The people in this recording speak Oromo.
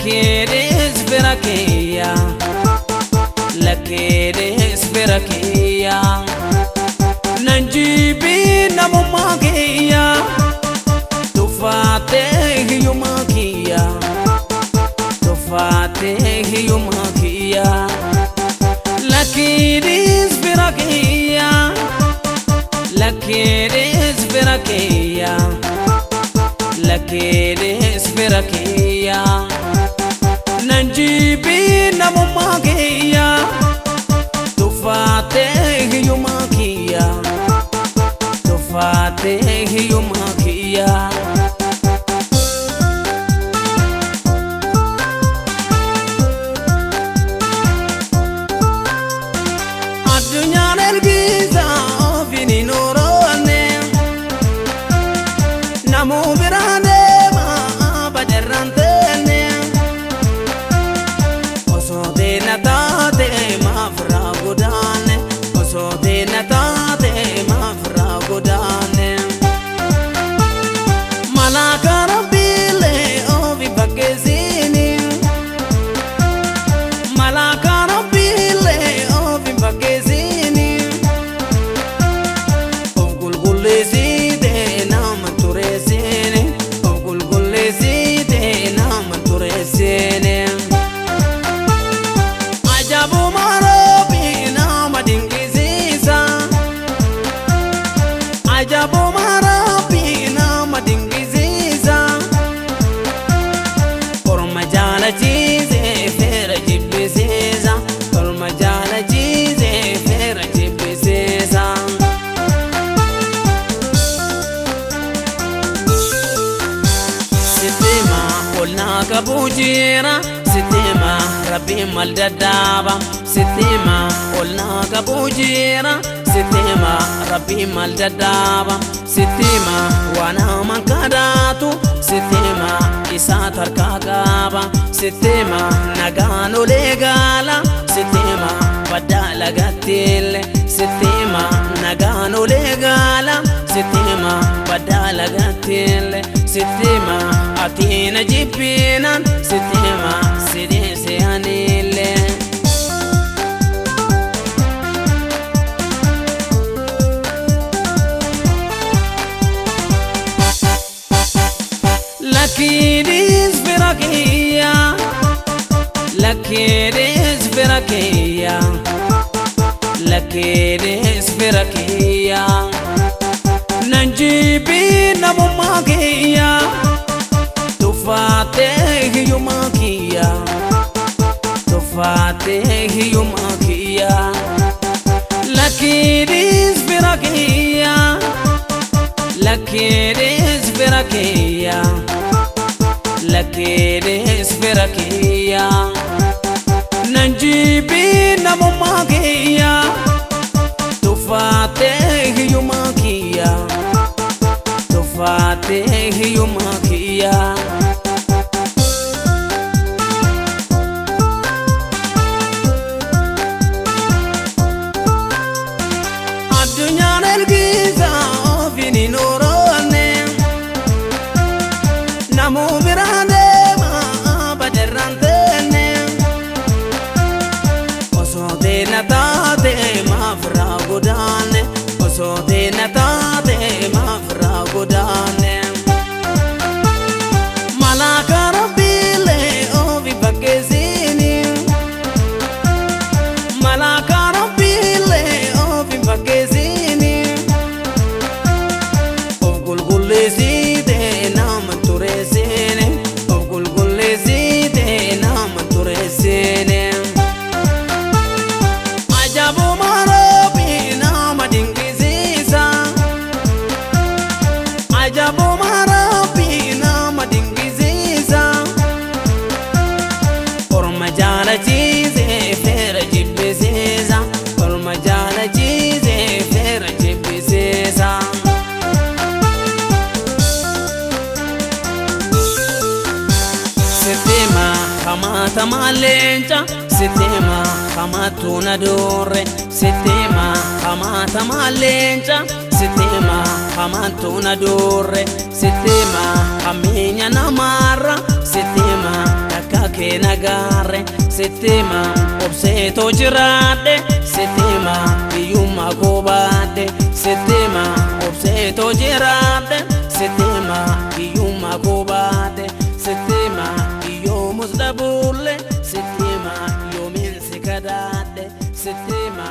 Lakedes verakeya, lakedes verakeya, nanjibi namumakeya, tufate hiyumakiya, tufate hiyumakiya. Lakedes verakeya, lakedes verakeya, lakedes verakeya. Nanjibi namumakiya, tufate hiyumakiya, tufate hiyumakiya. Adunya nergiza vini norone, namu birane ma baderante. Kabujira sitima Rabbi maldadaba sitima olna kabujira sitima Rabbi maldadaba sitima wana mankadatu sitima isa tarkagaba sitima nagano legala sitima badala gatile sitima nagano legala sitima badala gatile sitima atina jipinan sitima sidese anile. Lakedes verakeya, lakedes verakeya, lakedes verakeya. Nanjibi namumakiya, tufate hiyumakiya, tufate hiyumakiya. Lakedes verakeya, lakedes verakeya, lakedes verakeya. Nanjibi namumakiya, tufate hiyumakiya, tufate hiyumakiya. Adunya nergiza vini norone, namu birane ma baderantene. Oso de natate ma fragodane, oso de natate ma fragodane. Malaka rabile ovi bagezini, malaka rabile ovi bagezini. Of gulgulezi de nam turesene, of gulgulezi de nam turesene. Ajabu marabi nam dingiziza, ajabu marabi nam dingiziza. Orma jala chize fera jibbezeza, orma jala chize fera jibbezeza. Sitima kamata malencha, sitima kamatuna dore, sitima kamata malencha, sitima kamatuna dore, sitima kaminya namara, sitima nagarre Sittima obseto jiraadhe Sittima hiyyummaa koo baadhe Sittima obseto jiraadhe Sittima hiyyummaa koo baadhe Sittima hiyyoomus dhabulle Sittima yoomiin si kadhaadhe Sittima